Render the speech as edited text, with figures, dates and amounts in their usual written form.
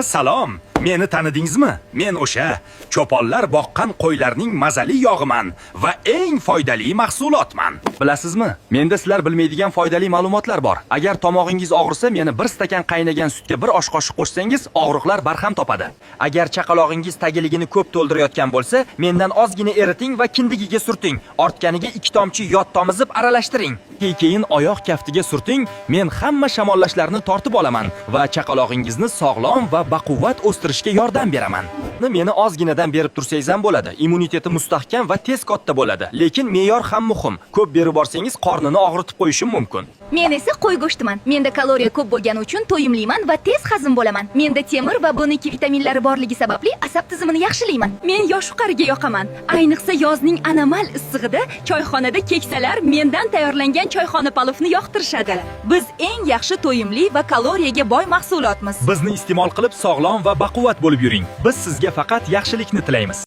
Salom, meni tanidingizmi? Men o'sha cho'ponlar boqqan qo'ylarning mazali yog'iman va eng foydali mahsulotman. Bilasizmi? Menda sizlar bilmaydigan foydali ma'lumotlar bor. Agar tomog'ingiz og'risa, meni bir stakan qaynagan sutga bir osh qoshiq qo'shsangiz, og'riqlar barham topadi. Agar chaqalog'ingiz tagiligini ko'p to'ldirayotgan bo'lsa, mendan ozgina eriting va kindigiga surting. Ortganiga 2 tomchi yod tomizib aralashtiring. Keyin oyoq kaftiga surting. Men hamma shamollashlarni tortib olaman va chaqalog'ingizni sog'lom va baquvvat o'stirishga yordam beraman. Meni ozginadan berib tursangiz ham bo'ladi. Immuniteti mustahkam va tez katta bo'ladi. Lekin me'yor ham muhim. Ko'p berib borsangiz qornini og'ritib qo'yishim mumkin. Men esa qo'y go'shtiman. Menda kaloriya ko'p bo'lgani uchun to'yimliman va tez hazm bo'laman. Menda temir va B12 vitaminlari borligi sababli asab tizimini yaxshilayman. Men yosh qariga yoqaman. Ayniqsa yozning anomal issig'ida choyxonada keksalar mendan tayyorlangan choyxona palovni yoqtirishadi. Biz eng yaxshi to'yimli va kaloriyaga boy mahsulotmiz. Bizni iste'mol qilib sog'lom va baquvvat bo'lib yuring. Biz sizga faqat yaxshilikni tilaymiz.